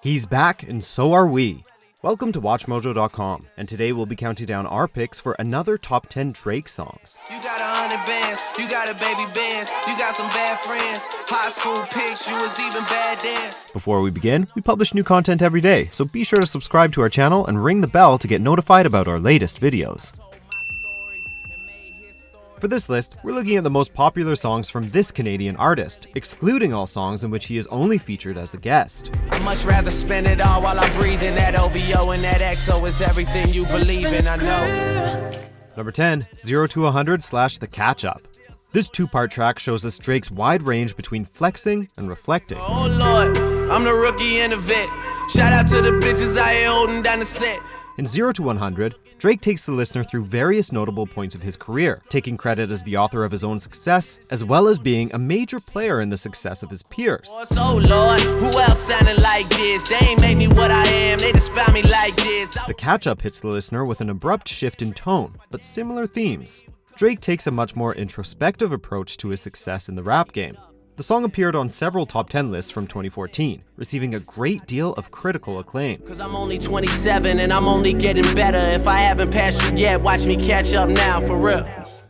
He's back, and so are we. Welcome to WatchMojo.com, and today we'll be counting down our picks for another top 10 Drake songs. You got 100 bands, you got a baby bands, you got some bad friends, high school pics, you was even bad then. Before we begin, we publish new content every day, so be sure to subscribe to our channel and ring the bell to get notified about our latest videos. For this list, we're looking at the most popular songs from this Canadian artist, excluding all songs in which he is only featured as a guest. I'd much rather spend it all while I'm breathing. That OVO and that XO is everything you believe in, I know. Number 10, 0 to 100 / The Catch Up. This two-part track shows us Drake's wide range between flexing and reflecting. Oh Lord, I'm the rookie and the vet. Shout out to the bitches I ain't holding down the set. In 0 to 100, Drake takes the listener through various notable points of his career, taking credit as the author of his own success, as well as being a major player in the success of his peers. Oh Lord, who else sounded like this? They ain't made me what I am, they just found me like this. The catch-up hits the listener with an abrupt shift in tone, but similar themes. Drake takes a much more introspective approach to his success in the rap game. The song appeared on several top 10 lists from 2014, receiving a great deal of critical acclaim. Cause I'm only 27 and I'm only getting better. If I haven't passed you yet, watch me catch up now, for real.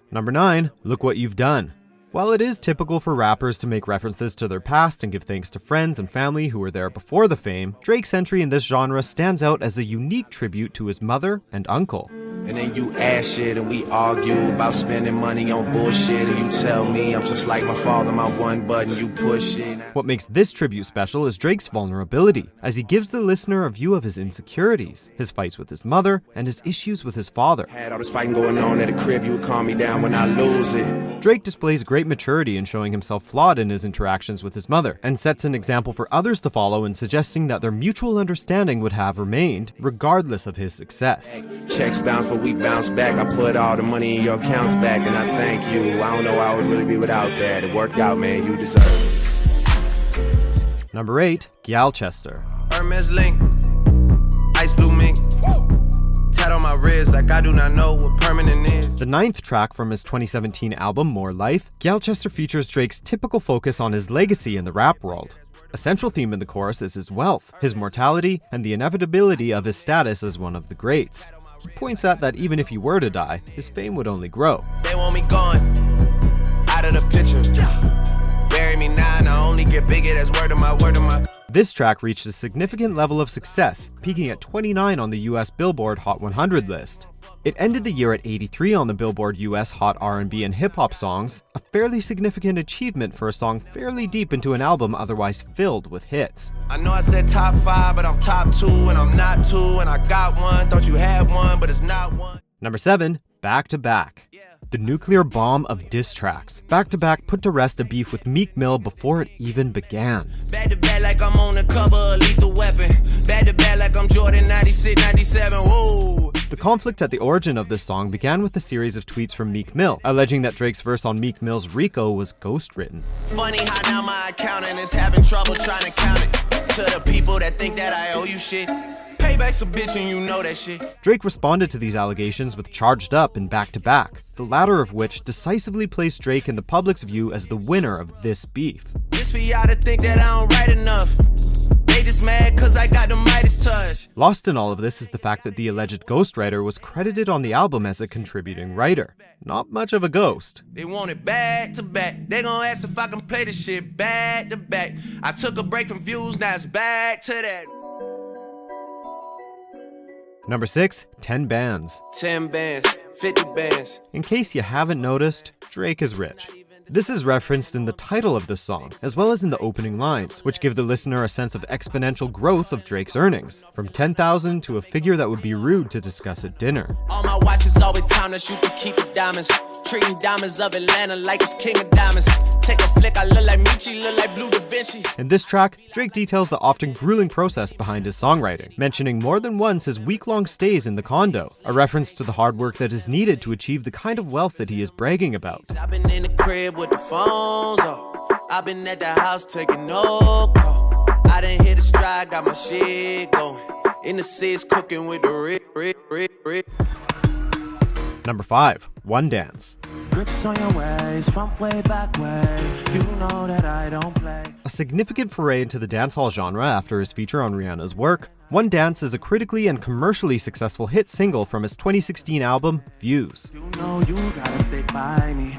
Number 9, Look What You've Done. While it is typical for rappers to make references to their past and give thanks to friends and family who were there before the fame, Drake's entry in this genre stands out as a unique tribute to his mother and uncle. And then you ask shit and we argue about spending money on bullshit, and you tell me I'm just like my father, my one button you push it. What makes this tribute special is Drake's vulnerability, as he gives the listener a view of his insecurities, his fights with his mother, and his issues with his father. Had all this fighting going on at the crib, you would calm me down when I lose it. Drake displays great maturity in showing himself flawed in his interactions with his mother, and sets an example for others to follow in suggesting that their mutual understanding would have remained, regardless of his success. Checks bounce, but we bounce back. I put all the money in your accounts back, and I thank you. I don't know how I would really be without that. It worked out, man. You deserve it. Number 8, Gyalchester. Hermes link, ice blue mink, tat on my wrist like I do not know what permanent is. The 9th track from his 2017 album, More Life, Gyalchester features Drake's typical focus on his legacy in the rap world. A central theme in the chorus is his wealth, his mortality, and the inevitability of his status as one of the greats. He points out that even if he were to die, his fame would only grow. They want me gone, out of the picture. Bury me now and I only get bigger, that's word of my. This track reached a significant level of success, peaking at 29 on the US Billboard Hot 100 list. It ended the year at 83 on the Billboard US Hot R&B and Hip Hop Songs, a fairly significant achievement for a song fairly deep into an album otherwise filled with hits. I know I said top 5, but I'm top 2 and I'm not 2, and I got one, thought you had one, but it's not one. Number 7, Back to Back. The nuclear bomb of diss tracks. Back to Back put to rest a beef with Meek Mill before it even began. Back to back like I'm on the cover of Lethal Weapon. Back to back like I'm Jordan 96, 97, whoa. The conflict at the origin of this song began with a series of tweets from Meek Mill, alleging that Drake's verse on Meek Mill's Rico was ghostwritten. Funny how now my accountant is having trouble trying to count it. To the people that think that I owe you shit. Payback's a bitch and you know that shit. Drake responded to these allegations with Charged Up and Back to Back, the latter of which decisively placed Drake in the public's view as the winner of this beef. Just for y'all to think that I don't write enough. They just mad cause I got the Midas touch. Lost in all of this is the fact that the alleged ghostwriter was credited on the album as a contributing writer. Not much of a ghost. They want it back to back. They gon' ask if I can play this shit back to back. I took a break from views, now it's back to that. Number 6, 10 bands. 10 bands, 50 bands. In case you haven't noticed, Drake is rich. This is referenced in the title of this song, as well as in the opening lines, which give the listener a sense of exponential growth of Drake's earnings, from $10,000 to a figure that would be rude to discuss at dinner. All my watches always time that you can keep the diamonds. Treating diamonds of Atlanta like it's king of diamonds. Take a flick, I look like Michi, look like Blue Da Vinci. In this track, Drake details the often grueling process behind his songwriting, mentioning more than once his week-long stays in the condo, a reference to the hard work that is needed to achieve the kind of wealth that he is bragging about. I've been in the crib with the phones off. I've been at the house taking no call. I done hit a stride, got my shit going. In the seats cooking with the rip. Number 5, One Dance. Grips on your ways, front way, back way. You know that I don't play. A significant foray into the dancehall genre after his feature on Rihanna's work, One Dance is a critically and commercially successful hit single from his 2016 album, Views. You know you gotta stick by me.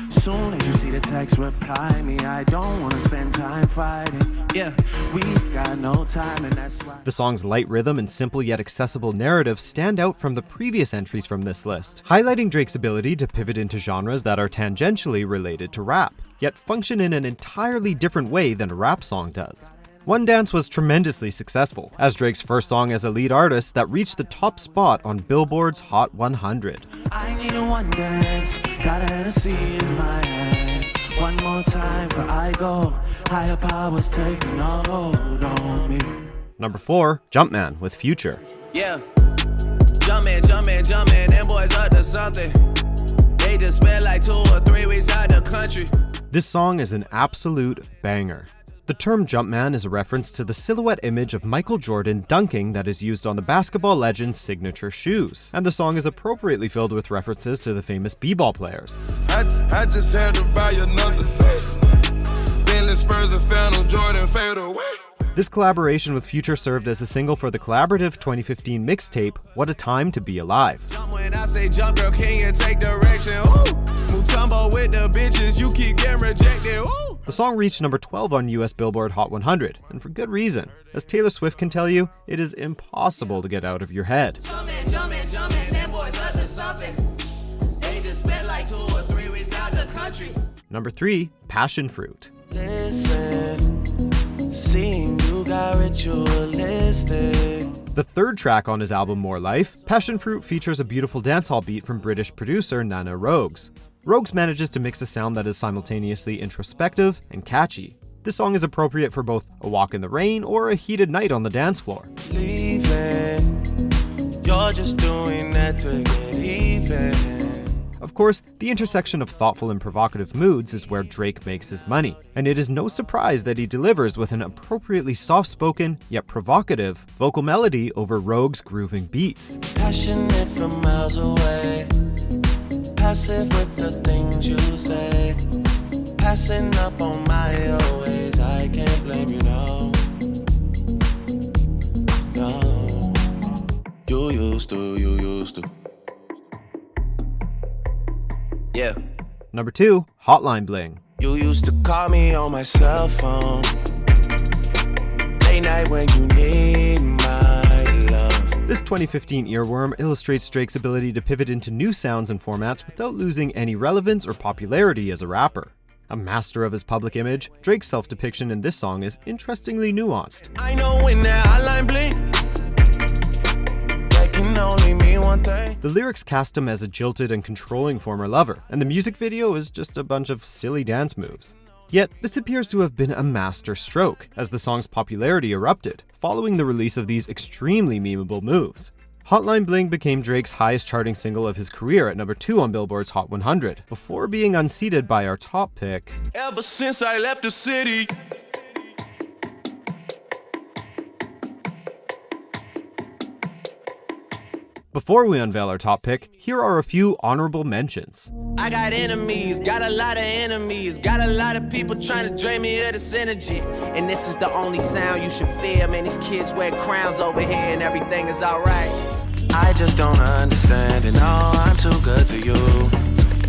Soon as you see the text, reply me. I don't wanna spend time fighting. Yeah, we got no time and that's why. The song's light rhythm and simple yet accessible narrative stand out from the previous entries from this list, highlighting Drake's ability to pivot into genres that are tangentially related to rap, yet function in an entirely different way than a rap song does. One Dance was tremendously successful, as Drake's first song as a lead artist that reached the top spot on Billboard's Hot 100. I need a one dance, got a Hennessy in my hand. One more time for I go, higher powers taking a hold on me. Number 4, Jumpman with Future. Yeah, Jumpman, them boys up to something. They just spent like 2 or 3 weeks out the country. This song is an absolute banger. The term Jumpman is a reference to the silhouette image of Michael Jordan dunking that is used on the basketball legend's signature shoes, and the song is appropriately filled with references to the famous b-ball players. I just had to buy another set. Bentley Spurs and Phantom Jordan fade away. This collaboration with Future served as a single for the collaborative 2015 mixtape, What a Time to Be Alive. Jump when I say jump, girl, can you take direction? Ooh, Mutombo with the bitches, you keep getting rejected. Ooh. The song reached number 12 on US Billboard Hot 100, and for good reason. As Taylor Swift can tell you, it is impossible to get out of your head. Jumpman, them boys up to something. They just spent like 2 or 3 weeks out the country. Number 3, Passion Fruit. Listen, seeing you got ritualistic. The third track on his album More Life, Passion Fruit features a beautiful dancehall beat from British producer Nana Rogues. Rogues manages to mix a sound that is simultaneously introspective and catchy. This song is appropriate for both a walk in the rain or a heated night on the dance floor. Leaving, you're just doing that to get even. Of course, the intersection of thoughtful and provocative moods is where Drake makes his money, and it is no surprise that he delivers with an appropriately soft-spoken, yet provocative, vocal melody over Rogue's grooving beats. Passionate from miles away, passive with the things you say, passing up on my always, I can't blame you, no. You used to. Yeah. Number 2, Hotline Bling. You used to call me on my cell phone, late night when you need my love. This 2015 earworm illustrates Drake's ability to pivot into new sounds and formats without losing any relevance or popularity as a rapper. A master of his public image, Drake's self-depiction in this song is interestingly nuanced. I know when that hotline bling, that can only mean one thing. The lyrics cast him as a jilted and controlling former lover, and the music video is just a bunch of silly dance moves. Yet, this appears to have been a master stroke, as the song's popularity erupted, following the release of these extremely memeable moves. Hotline Bling became Drake's highest charting single of his career at number 2 on Billboard's Hot 100, before being unseated by our top pick. Ever since I left the city, Before we unveil our top pick, here are a few honorable mentions. I got enemies, got a lot of enemies, got a lot of people trying to drain me of this energy. And this is the only sound you should fear, man. These kids wear crowns over here and everything is alright. I just don't understand it, no, I'm too good to you.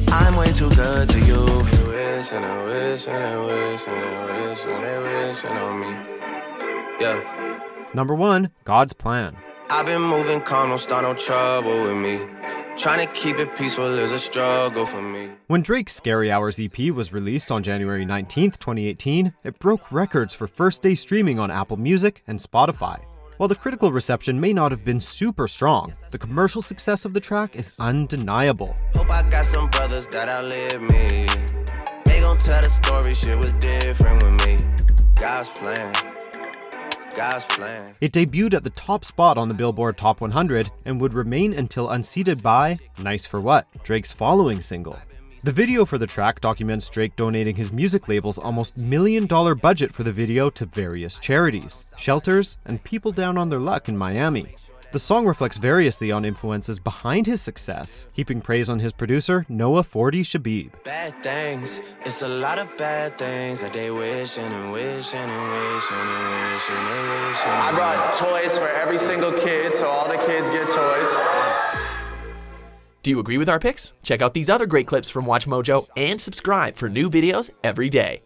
I'm way too good to you. They wish and I wish and I wish and I wish and they wishing on me. Yeah. Number 1, God's Plan. I've been moving calm, don't start no trouble with me. Trying to keep it peaceful is a struggle for me. When Drake's Scary Hours EP was released on January 19th, 2018, it broke records for first-day streaming on Apple Music and Spotify. While the critical reception may not have been super strong, the commercial success of the track is undeniable. Hope I got some brothers that outlive me. They gon' tell the story, shit was different with me. God's plan. God's plan. It debuted at the top spot on the Billboard Top 100 and would remain until unseated by Nice for What, Drake's following single. The video for the track documents Drake donating his music label's almost $1 million budget for the video to various charities, shelters, and people down on their luck in Miami. The song reflects variously on influences behind his success, heaping praise on his producer, Noah 40 Shabib. Bad things, it's a lot of bad things that they wishing and wishing and wishing and wishing and wishing. I brought toys for every single kid, so all the kids get toys. Do you agree with our picks? Check out these other great clips from Watch Mojo and subscribe for new videos every day.